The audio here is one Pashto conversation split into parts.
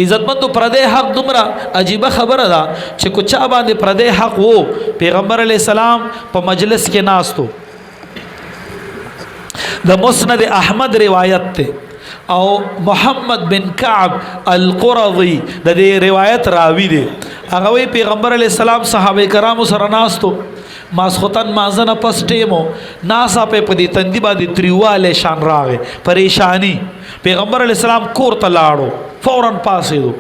عزتمندو پردې حق دومره عجیبه خبره ده چې کو چا باندې پردې حق وو پیغمبر علیه السلام په مجلس کې ناستو د مسند احمد روایت ته او محمد بن کعب القرظی د دې روایت راوی دی هغه وی پیغمبر علیه السلام صحابه کرامو سره ناستو ماسختن مازنه پس ټیمو ناسا په دې تندی باندې تریواله شان راغې پریشانی پیغمبر علیه السلام کور ته لاړو فورن پاسېدو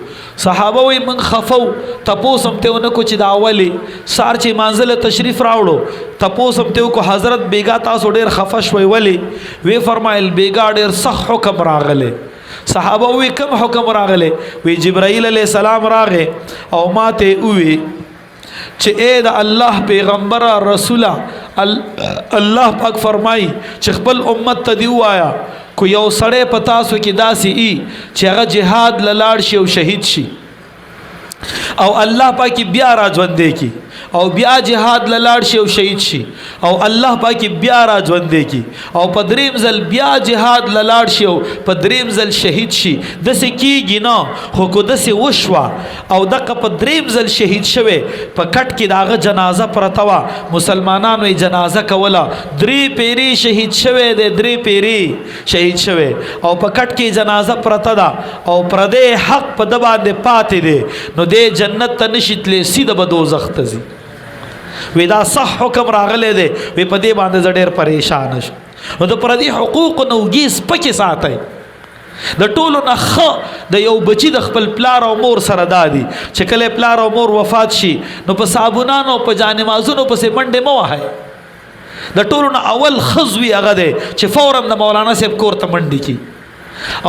صحابه وی من خفو تپوسم ته ونکو چې دا اولی سار چې منزل تشریف راوړو تپوسم ته کو حضرت بیگا تاسو ډیر خفه شوي ولی وی فرمایل بیگا ډیر صح حکم راغله صحابه وی کوم حکم راغله وی جبرائیل علیہ السلام راغه او ماته وی چې اے د الله پیغمبر رسوله الله پاک فرمای چې خپل امت ته دی وایا کو یو سړی پتا سو کې داسي ای چې هغه جهاد لاړ شي او شهید شي او الله پاک بیا راځوندې کی او بیا جهاد لاړ شي او شهید شي او الله پاک بیا راځوندې کی او په دریم ځل بیا جهاد لاړ شي او په دریم ځل شهید شي د سکیږي نه خو کو د سه وشوا او دغه په دریم ځل شهید شوه په کټ کې داغه جنازه پرته وا مسلمانانو یې جنازه کوله درې پیری شهید شوه د درې پیری شهید شوه او په کټ کې جنازه پرته ده او پردې حق په د باندې پاتې دي نو د جنت ته نشیتلې سیده به دوزخ ته ځي وی دا صح حکم راغله دی وی په دې باندې ډېر پریشان شو نو د پردي حقوق نو گیس پکې ساتي د ټولو نه د یو بچی د خپل پلار او مور سره دادي چې کله پلار او مور وفات شي نو په صابونانو په جانمازونو پسې منډه مو وهاي د ټولو نه اول خزوي هغه دی چې فورا د مولانا صاحب کور ته منډي کی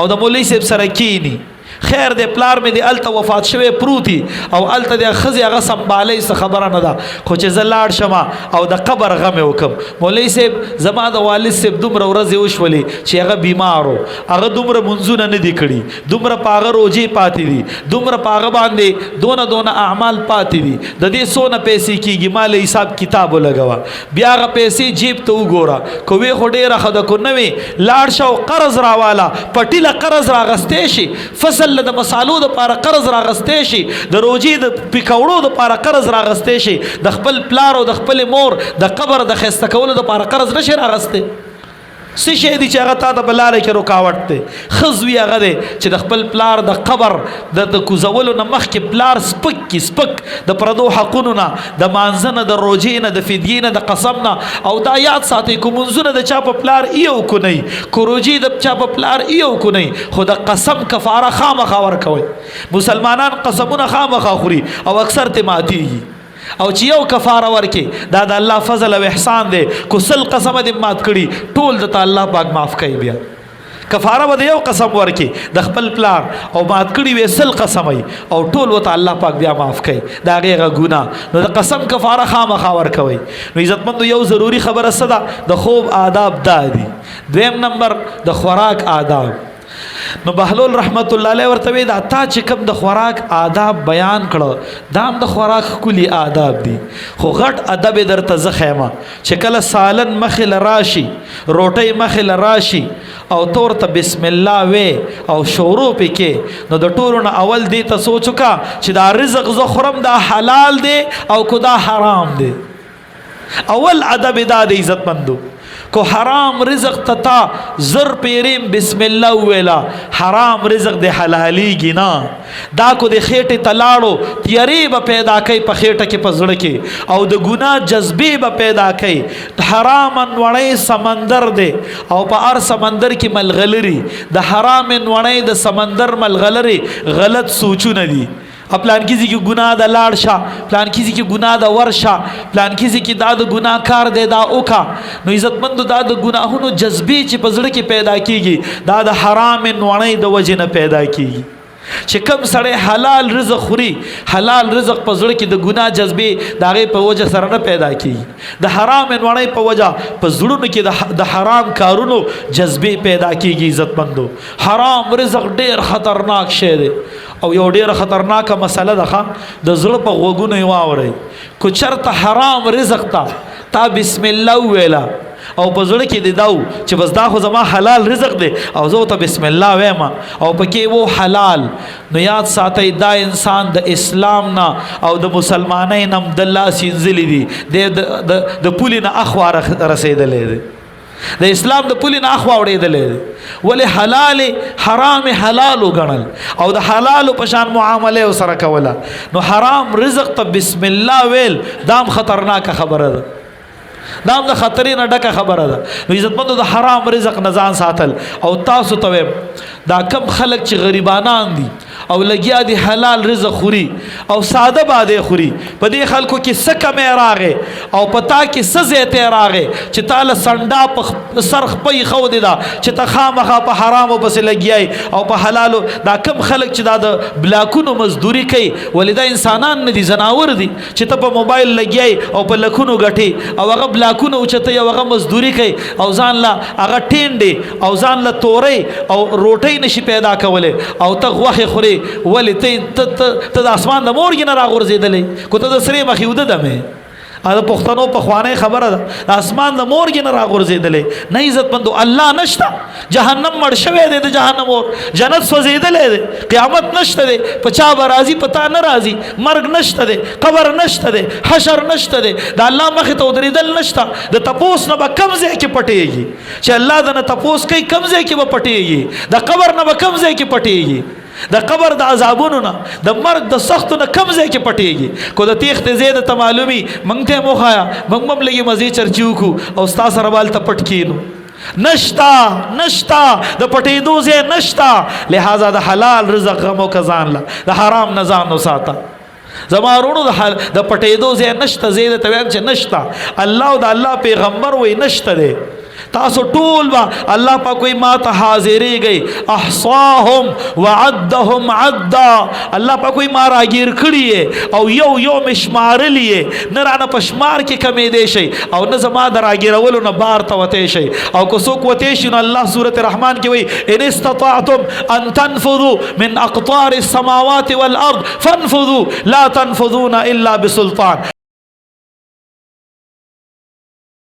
او د مولوی صاحب سره کینی خیر دې پلار مې دې الته وفات شوی پروتي او الته دې خزي هغه سنبالې څه خبره نه ده خو چې زلاړ شمه او د قبر غم وکم مولوی صاحب زما د والد صاحب دومره ورځې وشولې چې هغه بیمارو هغه دومره منځونه نه دي کړي دومره پاغه روجي پاتې دي دومره پاغه باندې دونه اعمال پاتې دي د دې سونه پیسې کیږي مال حساب کتاب لګوا بیا هغه پیسې جیب ته وګوره کوې خډېره خد کو نوي لاړ شو قرض راواله پټیله قرض راغستې شي فصل د مصالو د پاره قرض راغستې شي د روجي د پکوړو د پاره قرض راغستې شي د خپل پلار او د خپل مور د قبر د خسته کولو د پاره قرض نشي راغستې څه شي دي چې هغه تا د بلاله کې رکاوټ دی خزوی هغه دی چې د خپل پلار د قبر د کوزولو نه مخکې پلار سپک د پردو حقونو نه د مانځنه د روجي نه د فدیې نه د قسم نه او دا یاد ساتي کو منځونه د چا په پلار ایو کو نه کو روجي د چا په پلار ایو کو نه خو د قسم کفاره خامخا ورکوي مسلمانان قسمونه خامخا خوري او اکثر ته ماتيږي او چې یو کفاره ورکي دا د الله فضل او احسان دی کو سل قسم دې مات کړي ټول د الله پاک معاف کوي بیا کفاره به یو قسم ورکي د خپل پلار او مات کړي وې سل قسمي او ټول وته الله پاک بیا معاف کوي دا غیغه ګناه نو د قسم کفاره خامخا ورکوي نو عزتمند یو ضروری خبره صدا د خوب آداب دادي دویم نمبر د خوراک آداب نو بهلول رحمت الله علیه ورته دا تا چې کوم د خوراک آداب بیان کړه دام د خوراک کلی آداب دي خو غټ ادب درته زخیمه چې کله سالن مخل راشي روټي مخل راشي او تور ته بسم الله وې او شروع پکې نو د ټولو نه اول دې ته سوچوکا چې دا رزق زخرم دا حلال دی او کو دا حرام دی اول ادب دا د عزتمندو کو حرام رزق تتا زر پیریم بسم الله ویلا حرام رزق د حلالي گنا دا کو د خېټه تلاړو تیاری به پیدا کوي په خېټه کې پزړه کې او د ګناه جذبه به پیدا کوي حرام انوړې سمندر دی او په ار سمندر کې ملغلري د حرام انوړې د سمندر ملغلري غلط سوچونه دي پلان کیږي کې ګناه د لاړ شه پلان کیږي کې ګناه د ورشه پلان کیږي کې دا د ګناه کار دی دا اوکا نو عزتمند دا د ګناهونو جذبه چې پزړه کې پیدا کیږي دا د حرام نوړې د وجه نه پیدا کیږي چې کم سړی حلال رزق خوري حلال رزق پزړه کې د ګناه جذبه داغه په وجه سره نه پیدا کیږي د حرام نوړې په وجه پزړونو کې د حرام کارونو جذبه پیدا کیږي عزتمندو حرام رزق ډیر خطرناک شی دی او یو ډیره خطرناکه مسله ده د زړه په غوګونو واوري کو چرته حرام رزق تا بسم الله ویلا او په زړه کې د داو چې بس دا خو زما حلال رزق دی او زه ته بسم الله وایم او پکې وو حلال. نو یاد ساتئ دا انسان د اسلام نه او د مسلمانۍ نه د الله سینځلي دي د پولې نه اخوا رسېدلی دی، د اسلام د پولې نه اخوا وړېدلی دی. ولې حلال حرام حلال وګڼل او د حلالو په شان معامله سره کوله. نو حرام رزق ته بسم الله ویل دام خطرناکه خبره ده، دام د خطرې نه ډکه خبره ده. نو عزتمندو د حرام رزق نه ځان ساتل. او تاسو ته وایم دا کم خلک چې غریبانان دي او لګیا دي حلال رزق خوري او ساده باده خوري، په دې خلکو کې څه کمې راغې او پتا کې څه زیاتې راغې چې تاله سنډا په سر خپې خو دي دا چې ته خامخا په حرامو پسې لګیای او په حلالو. دا کم خلک چې دا د بلاکونو مزدوري کوي، ولې دا انسانان نه دي، زناور دي چې ته په موبایل لګیای او په لکونو ګټي او هغه بلاکونو اوچتې او هغه مزدوري کوي او ځان لا هغه ټینډې او ځان لا تورې او روټۍ نشي پیدا کولی او ته غوښې خورې. ولې ته د اسمان د مورګې نه راغورځېدلی، کو ته د سرې مخې وده دمې. دا پښتنو پخوانی خبره ده، د اسمان د مورګې نه راغورځېدلی. نه عزتمندو الله نشته، جهنم مړ شوی دی، د جهنم اور جنت سوځېدلی دی، قیامت نشته دی، په چا به راځي پتا نه راځي، مرګ نشته دی، قبر نشته دی، حشر نشته دی، د الله مخې ته ودرېدل نشته. د تپوس نه به کم ځای کې پټېږي چې الله د نه تپوس کوي، کم ځای کې به پټېږي، د قبر نه به کم ځای کې پټېږي، د قبر د عذابونو نه د مرګ د سختو نه کم ځای کې پټېږي. کو د تیښتې ځای درته معلومي موږ ته یې وښایه، موږ به هم لږې مزې چرچي وکړو او ستا سره به هلته پټ کښېنو. نشتا د پټېدو ځای نشته. لہذا د حلال رزق غم وکړه ځان له، د حرام نه ځان وساته. زما وروڼو د پټېدو ځای نشته، زه درته وایم چې نشته. الله او د الله پیغمبر وایي نشته دی. تاسو ټول با الله پاک کوئی ما ته حاضرېږئ، احصاهم وعدهم عدا. الله پاک کوئی ما راګیر کړي او یو یو مشمارلی نه رانه په شمار کې کمېدی شي او نه زما د راګیرولو نه بار ته وتی شي. او که څوک وتی شي نو الله سورة رحمان کې وایي ان استطعتم ان تنفذوا من اقطار السماوات والارض فانفذوا لا تنفذون الا بسلطان.